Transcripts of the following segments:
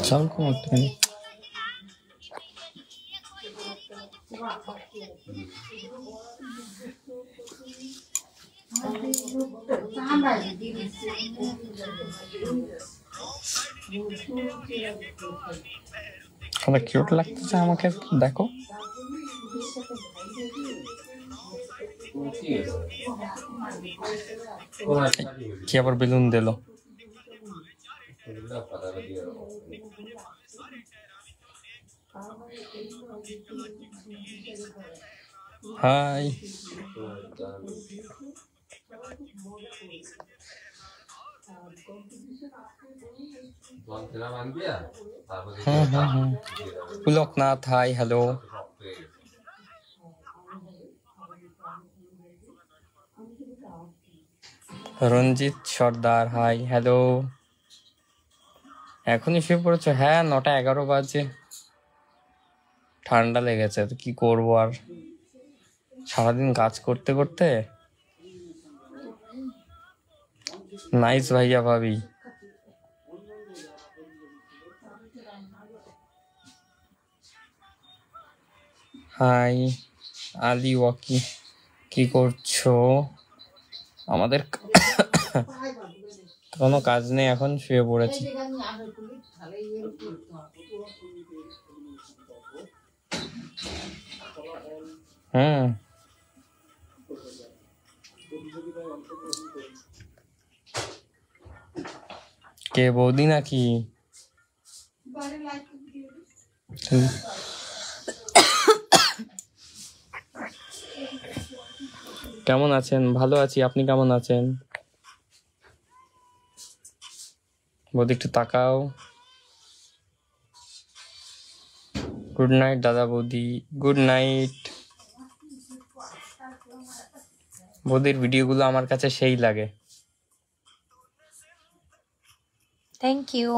Sound कम একটুখানি কত cute লাগতেছে আমাকে দেখো কি আবার বেলুন দিলো হাই পুলকনাথ হাই হ্যালো রঞ্জিত সর্দার হাই হ্যালো এখনই শুয়ে পড়েছো হ্যাঁ 9:11 বাজে ঠান্ডা লেগেছে তো কি করবো আর সারাদিন কাজ করতে করতে নাইস ভাইয়া ভাবি হাই আলি ওয়াকি কি করছো আমাদের কোনো কাজ নেই এখন শুয়ে পড়েছি কে বৌদি নাকি কেমন আছেন ভালো আছি আপনি কেমন আছেন বৌদি একটু তাকাও গুড নাইট দাদা বৌদি গুড নাইট বৌদির ভিডিওগুলো আমার কাছে সেই লাগে থ্যাংক ইউ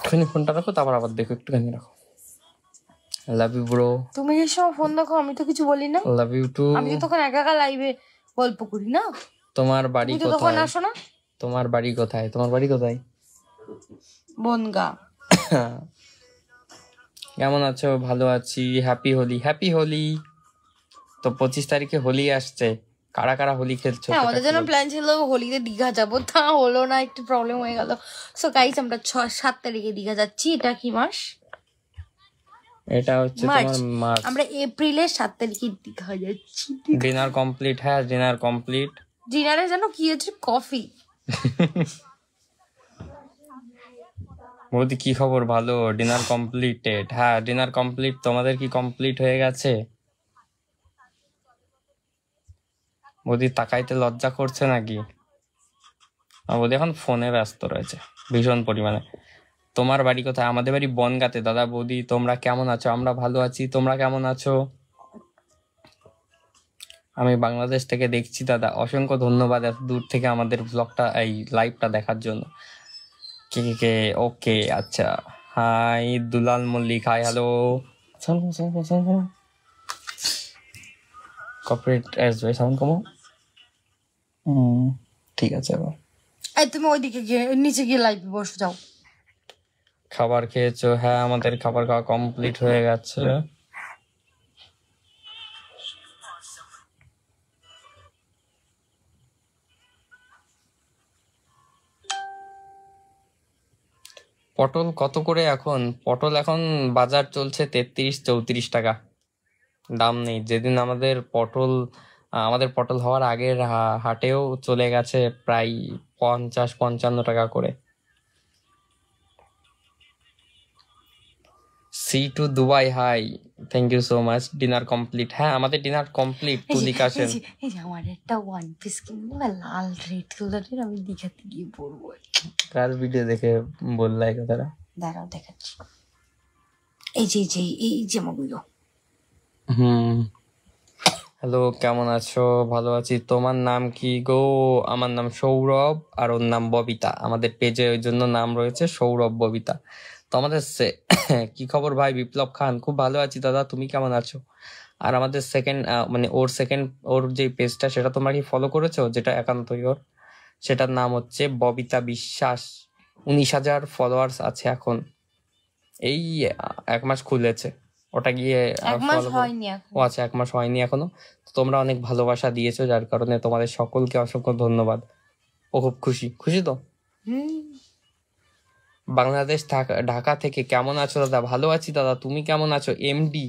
তুমি ফোনটা রাখো তারপর আবার দেখো একটুখানি রাখো লাভ ইউ ব্রো তুমি এই সময় ফোন দেখো আমি তো কিছু বলি না লাভ ইউ টু আমি তো তখন একা একা লাইভে গল্প করি না তোমার বাড়ি তুমি তো তখন কোথায় আসো না তোমার বাড়ি কোথায় তোমার বাড়ি কোথায় বনগা কেমন আছো ভালো আছি হ্যাপি হোলি তো 25 তারিখে হোলি আসছে কারা কারা হোলি খেলছো হ্যাঁ আমাদের জন্য প্ল্যান ছিল হোলিতে দীঘা যাবো তা হলো না একটু প্রবলেম হয়ে গেল সো গাইস আমরা 6-7 তারিখে দীঘা যাচ্ছি এটা কি মাস এটা হচ্ছে তোমার মার্চ আমরা এপ্রিলের 7 তারিখে দীঘা যাচ্ছি ডিনার কমপ্লিট হ্যাঁ ডিনার কমপ্লিট ডিনারে জানো কি হচ্ছে কফি বৌদি কি খবর ভালো ডিনার কমপ্লিটেড হ্যাঁ ডিনার কমপ্লিট তোমাদের কি কমপ্লিট হয়ে গেছে বৌদি তাকাইতে লজ্জা করছে নাকি বৌদি এখন ফোনে ব্যস্ত রয়েছে ভীষণ পরিমাণে তোমার বাড়ি কোথায় আমাদের বাড়ি বনগাঁতে দাদা বৌদি তোমরা কেমন আছো আমরা ভালো আছি তোমরা কেমন আছো আমি বাংলাদেশ থেকে দেখছি দাদা অসংখ্য ধন্যবাদ এত দূর থেকে আমাদের ব্লগটা এই লাইভটা দেখার জন্য কে ওকে আচ্ছা হাই দুলাল মল্লিক হাই হ্যালো কর্পোরেট আসবে সাউন্ড কমো ঠিক আছে এবার এই তুমি ওইদিকে গিয়ে নিচে গিয়ে লাইভে বসে যাও খাবার খেয়েছো হ্যাঁ আমাদের খাবার খাওয়া কমপ্লিট হয়ে গেছে পটল কত করে এখন পটল এখন বাজার চলছে 33-34 টাকা দাম নেই যেদিন আমাদের পটল হওয়ার আগের হাটেও চলে গেছে প্রায় 50-55 টাকা করে সি টু Dubai hi thank you so much dinner complete হ্যাঁ আমাদের ডিনার কমপ্লিট তুলিকা সেন এই যে আমার একটা ওয়ান পিস কিনবো লাল রেড কালারের আমি দীঘাতে গিয়ে পরবো কার ভিডিও দেখে বললা এই কথাটা দাঁড়াও দেখাচ্ছি এই যে মগুলো হ্যালো কেমন আছো ভালো আছি তোমার নাম কি গো আমার নাম সৌরভ আর ওর নাম ববিতা আমাদের পেজে ওই জন্য নাম রয়েছে সৌরভ ববিতা তো আমাদের কি খবর ভাই বিপ্লব খান খুব ভালো আছি দাদা তুমি কেমন আছো আর আমাদের সেকেন্ড মানে ওর যে পেজটা সেটা তোমরা কি ফলো করেছো, যেটা একান্তই ওর, সেটার নাম হচ্ছে ববিতা বিশ্বাস। 19,000 ফলোয়ার্স আছে এখন, এই 1 মাস খুলেছে, ওটা গিয়ে এক মাস ফলো করো। হয়নি এখন। ও আচ্ছা, 1 মাস হয়নি এখনো। তো তোমরা অনেক ভালোবাসা দিয়েছো, যার কারণে তোমাদের সকলকে অসংখ্য ধন্যবাদ। ও খুব খুশি, খুশি তো? বাংলাদেশ ঢাকা থেকে কেমন আছো দাদা? ভালো আছি দাদা, তুমি কেমন আছো? এমডি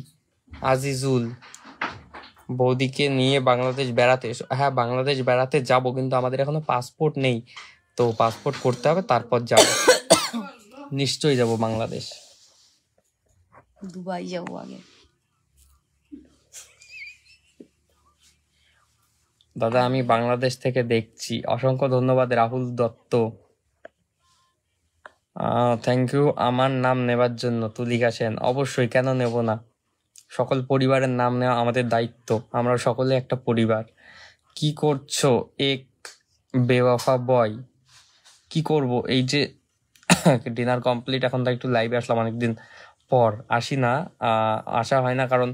আজিজুল, বৌদিকে নিয়ে বাংলাদেশ বেড়াতে এসো। হ্যাঁ, বাংলাদেশ বেড়াতে যাব, কিন্তু আমাদের এখনো পাসপোর্ট নেই, তো পাসপোর্ট করতে হবে, তারপর যাব। নিশ্চয়ই যাব বাংলাদেশ। দুবাই যাবো আগে। দাদা আমি বাংলাদেশ থেকে দেখছি, অসংখ্য ধন্যবাদ রাহুল দত্ত। থ্যাংক ইউ আমার নাম নেবার জন্য। তুলিকা সেন, অবশ্যই, কেন নেব না? সকল পরিবারের নাম নেওয়া আমাদের দায়িত্ব, আমরা সকলে একটা পরিবার। কি করছো এক বেওয়াফা বয়? কি করব, এই যে ডিনার কমপ্লিট, এখন তো একটু লাইভে আসলাম, অনেকদিন পর আসি না, আসা হয় না, কারণ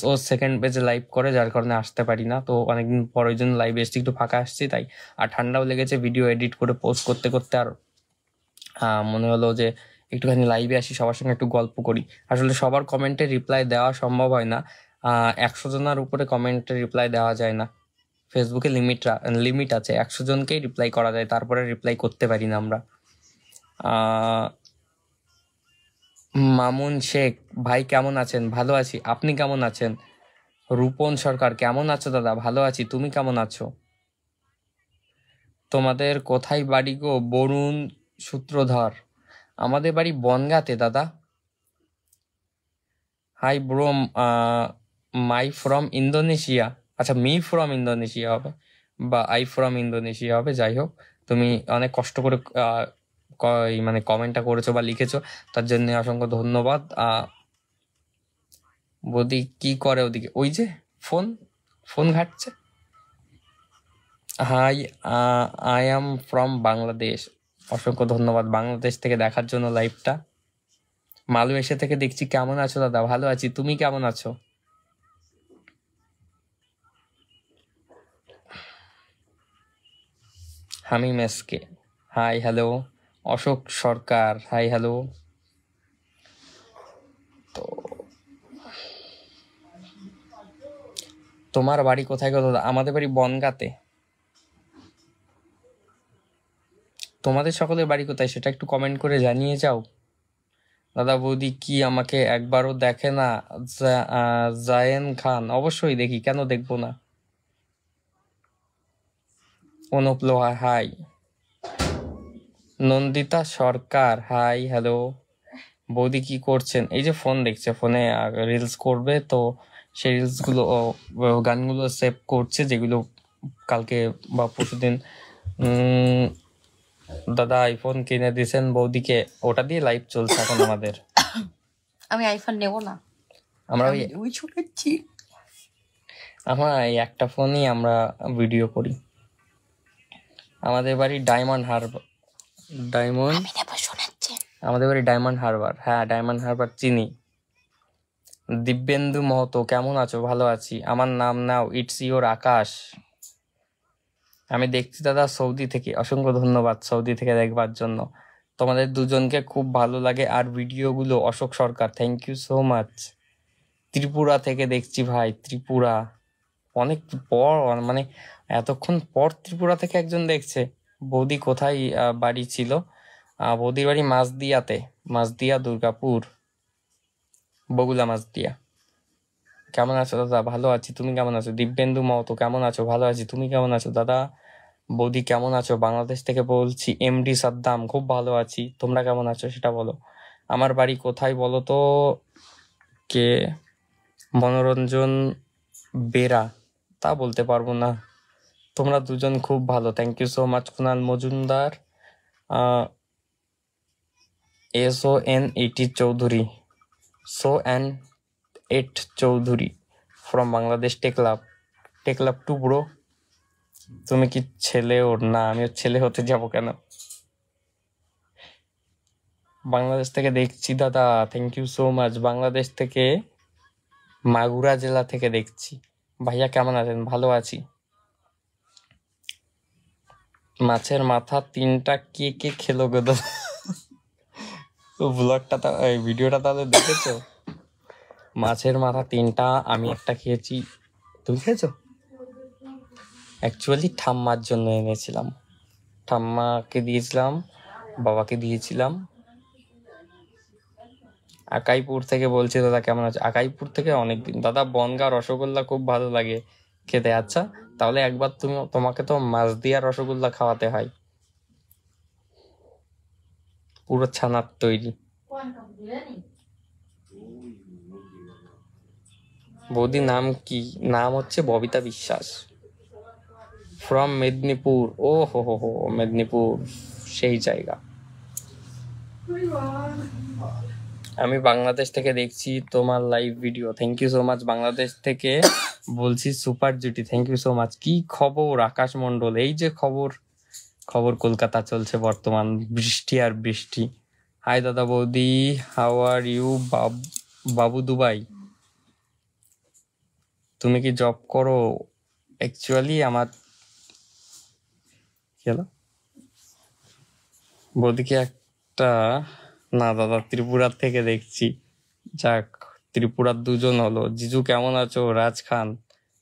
ও সেকেন্ড পেজে লাইভ করে, যার কারণে আসতে পারি না। তো অনেকদিন পর ওই জন্য লাইভে এসছি, একটু ফাঁকা আসছি তাই। আর ঠান্ডাও লেগেছে, ভিডিও এডিট করে পোস্ট করতে করতে, আর মনে হলো যে একটুখানি লাইভে আসি, সবার সঙ্গে একটু গল্প করি। আসলে সবার কমেন্টে রিপ্লাই দেওয়া সম্ভব হয় না, 100 জনের উপরে কমেন্টে রিপ্লাই দেওয়া যায় না। ফেসবুকে লিমিট আছে, 100 জনকেই রিপ্লাই করা যায়, তারপরে রিপ্লাই করতে পারি না আমরা। মামুন শেখ ভাই কেমন আছেন? ভালো আছি, আপনি কেমন আছেন? রূপন সরকার কেমন আছো দাদা? ভালো আছি, তুমি কেমন আছো? তোমাদের কোথায় বাড়ি গো? বরুণ সূত্রধর, আমাদের বাড়ি বনগাঁতে দাদা। Hi bro, my from Indonesia. আচ্ছা, মি ফ্রম ইন্দোনেশিয়া হবে, বা আই ফ্রম ইন্দোনেশিয়া হবে, যাই হোক। তুমি অনেক কষ্ট করে মানে কমেন্টটা করেছো বা লিখেছো, তার জন্য অসংখ্য ধন্যবাদ। বৌদি কি করে ওদিকে? ওই যে ফোন ফোন ঘাটছে। Hi, I am from Bangladesh. অসংখ্য ধন্যবাদ বাংলাদেশ থেকে দেখার জন্য লাইভটা। মালয়েশিয়া থেকে দেখছি, কেমন আছো দাদা? ভালো আছি, তুমি কেমন আছো? হামিম এসকে, হাই হ্যালো। অশোক সরকার, হাই হ্যালো। তো তোমার বাড়ি কোথায় গো দাদা? আমাদের বাড়ি বনগাঁতে। তোমাদের সকলের বাড়ি কোথায় সেটা একটু কমেন্ট করে জানিয়ে যাও। দাদা বৌদি কি আমাকে একবারও দেখে না? জায়েন খান, অবশ্যই দেখি, কেন দেখবো না। অনুপ লোহা, হাই। নন্দিতা সরকার, হাই হ্যালো। বৌদি কি করছেন? এই যে ফোন দেখছে, ফোনে রিলস করবে, তো সেই রিলসগুলো গানগুলো সেভ করছে, যেগুলো কালকে বা পরশুদিন দাদা আইফোন কিনে দিয়েছেন বৌদিকে, ওটা দিয়ে লাইভ চলছে এখন আমাদের। আমি আইফোন নেব না, আমরা ওই শুনেছি। আমার এই একটা ফোনই আমরা ভিডিও করি। আমাদের বাড়ি ডায়মন্ড হারবার। আমাদের বাড়ি ডায়মন্ড হারবার, হ্যাঁ ডায়মন্ড হারবার চিনি। দিব্যেন্দু মহতো কেমন আছো? ভালো আছি, আমার নাম নাও, ইটস ইওর আকাশ। আমি দেখছি দাদা সৌদি থেকে, অসংখ্য ধন্যবাদ সৌদি থেকে দেখবার জন্য। তোমাদের দুজনকে খুব ভালো লাগে আর ভিডিওগুলো। Ashok Sarkar, thank you so much. Tripura থেকে দেখছি ভাই, ত্রিপুরা, অনেক পর, মানে এতক্ষণ পর ত্রিপুরা থেকে একজন দেখছে। বৌদি কোথায় বাড়ি ছিল? বৌদির বাড়ি মাঝদিয়াতে, মাঝদিয়া দুর্গাপুর, বগুলা মাঝদিয়া। কেমন আছো দাদা? ভালো আছি, তুমি কেমন আছো? দিব্যেন্দু মহতো কেমন আছো? ভালো আছি, তুমি কেমন আছো দাদা? বৌদি কেমন আছো? বাংলাদেশ থেকে বলছি, এমডি সাদ্দাম, খুব ভালো আছি, তোমরা কেমন আছো সেটা বলো। আমার বাড়ি কোথায় বলো তো? কে? মনোরঞ্জন বেরা, তা বলতে পারবো না। তোমরা দুজন খুব ভালো, thank you so much. Kunal Majumdar, SON80 Chowdhury, SON8 Chowdhury from Bangladesh. Techlove 2 bro. তুমি কি ছেলে ওর? না, আমি ওর ছেলে হতে যাব কেন? বাংলাদেশ থেকে দেখছি দাদা, thank you so much. Bangladesh থেকে মাগুরা জেলা থেকে দেখছি। ভাইয়া কেমন আছেন? ভালো আছি। মাছের মাথা 3টা কে কে খেলো গো দাদা? ব্লগটা এই ভিডিওটা তাহলে দেখেছো? মাছের মাথা 3টা, আমি একটা খেয়েছি। তুমি খেয়েছো? অ্যাকচুয়ালি ঠাম্মার জন্য এনেছিলাম, ঠাম্মাকে দিয়েছিলাম, বাবাকে দিয়েছিলাম। আকাইপুর থেকে বলছি দাদা কেমন আছে? আকাইপুর থেকে অনেকদিন। দাদা বনগাঁ রসগোল্লা খুব ভালো লাগে খেতে। আচ্ছা তাহলে একবার তোমাকে তো মাছ দিয়া রসগোল্লা খাওয়াতে হয়, পুরো ছানার তৈরি। বৌদি নাম কি? নাম হচ্ছে ববিতা বিশ্বাস, ফ্রম মেদিনীপুর। ও হো হো হো, মেদিনীপুর সেই জায়গা। আমি বাংলাদেশ থেকে দেখছি তোমার live video. Thank you so much. Bangladesh থেকে বলছি সুপার জুটি, থ্যাংক ইউ সো মাচ। কি খবর আকাশ মন্ডল? এই যে খবর কলকাতা চলছে বর্তমান, বৃষ্টি আর বৃষ্টি। হাই দাদা বৌদি, how are you? Babu Dubai. তুমি কি জব করো? অ্যাকচুয়ালি আমার কি হলো বৌদিকে একটা, না দাদা ত্রিপুরার থেকে দেখছি। যাক, ত্রিপুরার 2জন হলো। জিজু কেমন আছো? রাজ খান,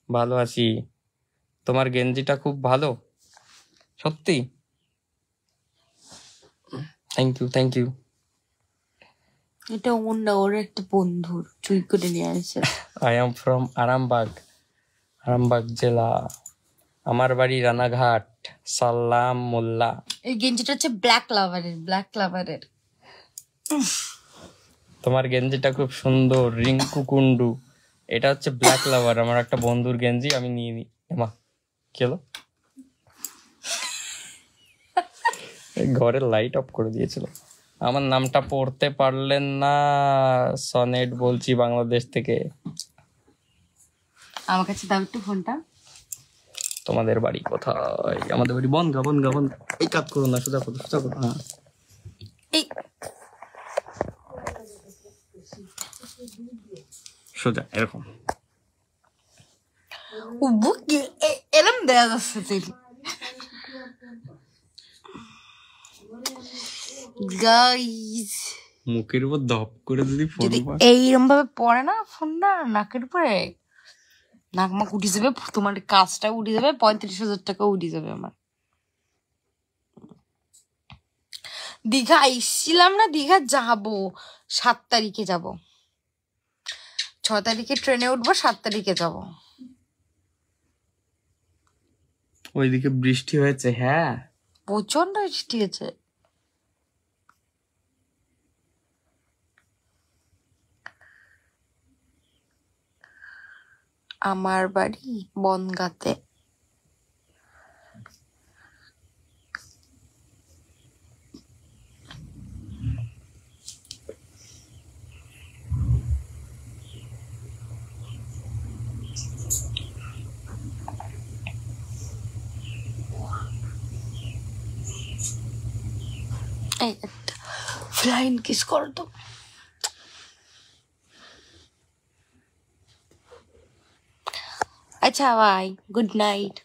ভালো আছি। তোমার গেঞ্জিটা খুব ভালো, সত্যি। Thank you thank you. এটা ওর একটা বন্ধুর চুরি করে নিয়ে আসে। আই এম ফ্রম আরামবাগ জেলা, আমার বাড়ি রানাঘাট। সাল্লাম মোল্লা। এই গেঞ্জিটা হচ্ছে ব্ল্যাক লাভারের। তোমার গেঞ্জিটা খুব সুন্দর, রিঙ্কু কুন্ডু। এটা হচ্ছে ব্ল্যাক লাভার, আমার একটা বন্ধুর গেঞ্জি, আমি নিয়ে নি। এমা কি হলো? ঘরের লাইট অফ করে দিয়েছিল। আমার নামটা পড়তে পারলেন না? সনেট বলছি বাংলাদেশ থেকে। আমার কাছে দাও একটু ফোনটা। তোমাদের বাড়ি কোথায়? আমাদের বাড়ি বনগা। এই কাজ করো না, সোজা করো। হ্যাঁ এই সোজা এরকম। এরম দেয়া যাচ্ছে তুই। গাইস মুখের উপর ধপ করে যদি ফোন যদি এইরকম ভাবে পড়ে না ফোনটা নাকের উপরে, নাক মাক উঠে যাবে, তোমার কাজটা উঠে যাবে, 35,000 টাকা উঠে যাবে আমার। দীঘা এসছিলাম না, দীঘা যাবো 7 তারিখে যাব, 6 তারিখে ট্রেনে উঠবো, 7 তারিখে যাব। ওইদিকে বৃষ্টি হয়েছে? হ্যাঁ প্রচন্ড বৃষ্টি হয়েছে। আমার বাড়ি বনগাঁতে। এই একটা ফ্লাইং কিস কর তো। আচ্ছা ভাই, গুড নাইট।